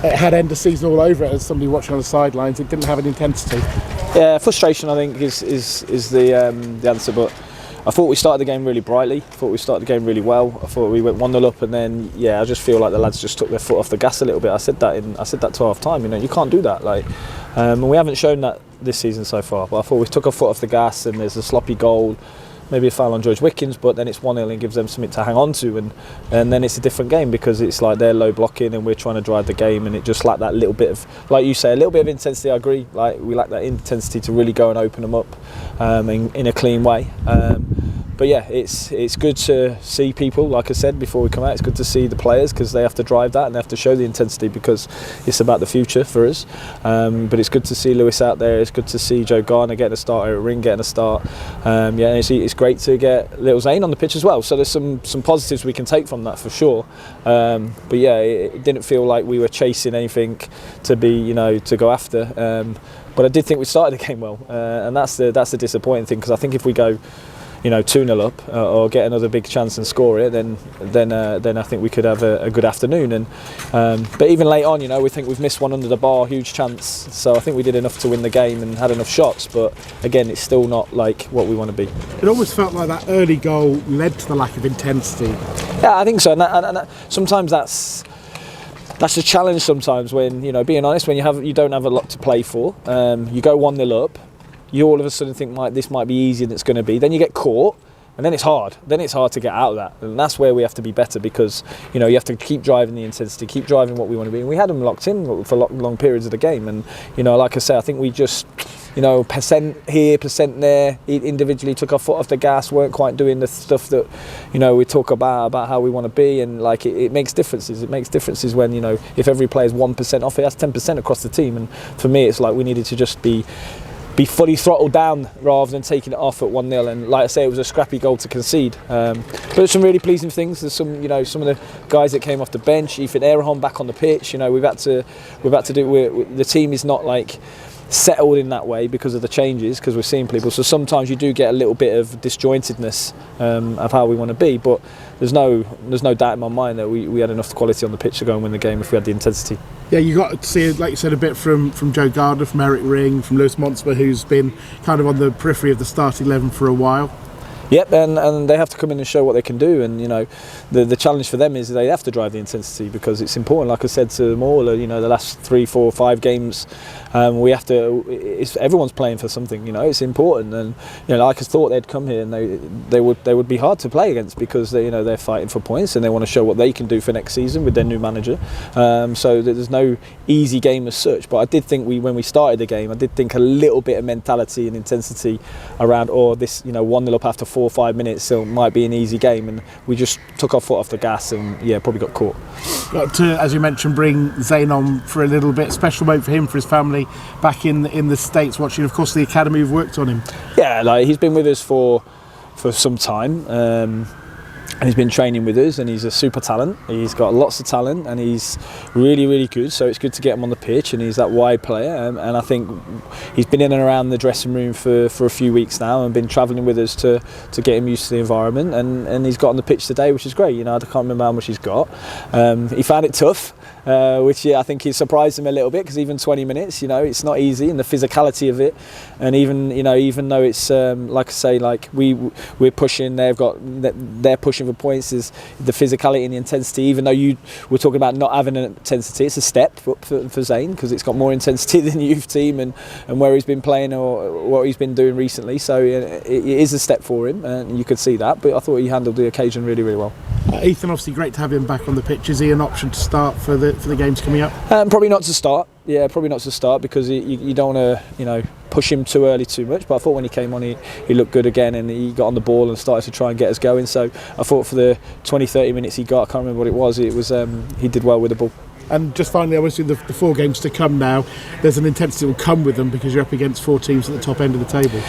it had end of season all over it. As somebody watching on the sidelines, it didn't have an intensity. Yeah, frustration I think is the answer, but I thought we started the game really brightly. I thought we started the game really well. I thought we went 1-0 up, and then I just feel like the lads just took their foot off the gas a little bit. I said that to half time. You can't do that. And we haven't shown that this season so far. But I thought we took our foot off the gas, and there's a sloppy goal, maybe a foul on George Wickens, but then it's 1-0 and gives them something to hang on to, and then it's a different game because it's like they're low blocking and we're trying to drive the game, and it just lacked that little bit of, like you say, a little bit of intensity. I agree. We lack that intensity to really go and open them up in a clean way. But yeah, it's good to see people, like I said before we come out, it's good to see the players because they have to drive that and they have to show the intensity because it's about the future for us. But it's good to see Lewis out there, it's good to see Joe Garner getting a start, Eric Ring getting a start. And it's great to get Little Zane on the pitch as well. So there's some positives we can take from that for sure. But yeah, it didn't feel like we were chasing anything to be, to go after. But I did think we started the game well, and that's the disappointing thing because I think if we go 2-0 up or get another big chance and score it, then I think we could have a good afternoon. And but even late on, we think we've missed one under the bar, huge chance. So I think we did enough to win the game and had enough shots. But again, it's still not like what we want to be. It almost felt like that early goal led to the lack of intensity. Yeah, I think so. And sometimes that's a challenge. Sometimes when being honest, when you don't have a lot to play for, you go 1-0 up. You all of a sudden think this might be easier than it's going to be. Then you get caught, and then it's hard. Then it's hard to get out of that, and that's where we have to be better because you have to keep driving the intensity, keep driving what we want to be. And we had them locked in for long periods of the game, and like I say, I think we just percent here, percent there, individually took our foot off the gas, weren't quite doing the stuff that we talk about how we want to be, and it makes differences. It makes differences when if every player's 1% off, it has 10% across the team. And for me, it's like we needed to just be fully throttled down rather than taking it off at 1-0. And like I say, it was a scrappy goal to concede. But there's some really pleasing things. There's some of the guys that came off the bench. Ethan Erehon back on the pitch. We've had to do. The team is not settled in that way because of the changes, because we're seeing people. So sometimes you do get a little bit of disjointedness of how we want to be. But there's no doubt in my mind that we had enough quality on the pitch to go and win the game if we had the intensity. Yeah, you got to see, like you said, a bit from Joe Gardner, from Eric Ring, from Lewis Monsper, who's been kind of on the periphery of the starting 11 for a while. Yep, and they have to come in and show what they can do, and the challenge for them is they have to drive the intensity because it's important. Like I said to them all, the last 3, 4, 5 games, we have to. Everyone's playing for something, it's important, and like I thought they'd come here and they would be hard to play against because they're fighting for points and they want to show what they can do for next season with their new manager. So there's no easy game as such, but I did think when we started the game, I did think a little bit of mentality and intensity around, this 1-0 up after 4 or 5 minutes, so it might be an easy game, and we just took our foot off the gas and probably got caught. Got to, as you mentioned, bring Zane on for a little bit. Special moment for him, for his family back in the States, watching of course the academy who've worked on him. Yeah, he's been with us for some time. And he's been training with us, and he's a super talent. He's got lots of talent, and he's really, really good. So it's good to get him on the pitch, and he's that wide player. And I think he's been in and around the dressing room for a few weeks now, and been travelling with us to get him used to the environment. And he's got on the pitch today, which is great. I can't remember how much he's got. He found it tough, which I think he surprised him a little bit, because even 20 minutes, it's not easy, and the physicality of it. And even though it's like I say, we're pushing, they're pushing for points, is the physicality and the intensity. Even though you were talking about not having an intensity, it's a step up for Zane, because it's got more intensity than the youth team and where he's been playing or what he's been doing recently. So it is a step for him, and you could see that. But I thought he handled the occasion really, really well. Ethan, obviously great to have him back on the pitch. Is he an option to start for the games coming up? Probably not to start. Yeah, probably not to start, because you don't want to push him too early too much. But I thought when he came on, he looked good again, and he got on the ball and started to try and get us going. So I thought for the 20-30 minutes he got, I can't remember what it was, he did well with the ball. And just finally, obviously the 4 games to come now, there's an intensity that will come with them because you're up against 4 teams at the top end of the table.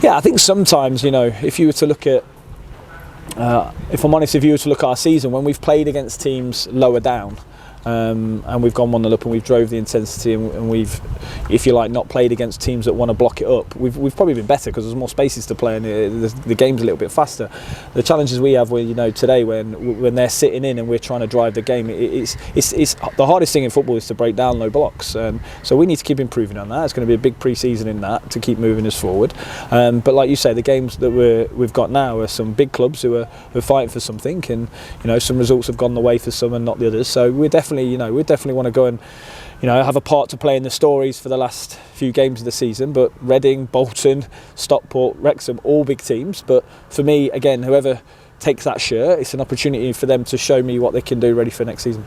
Yeah, I think sometimes, if you were to look at, if I'm honest, if you were to look at our season, when we've played against teams lower down, and we've gone 1-0 up, and we've drove the intensity, and we've, if you like, not played against teams that want to block it up. We've probably been better because there's more spaces to play, and the game's a little bit faster. The challenges we have, today when they're sitting in and we're trying to drive the game, it's the hardest thing in football is to break down low blocks. So we need to keep improving on that. It's going to be a big pre-season in that to keep moving us forward. But like you say, the games that we've got now are some big clubs who are fighting for something, and some results have gone the way for some and not the others. So we definitely want to go and have a part to play in the stories for the last few games of the season. But Reading, Bolton, Stockport, Wrexham, all big teams. But for me, again, whoever takes that shirt, it's an opportunity for them to show me what they can do ready for next season.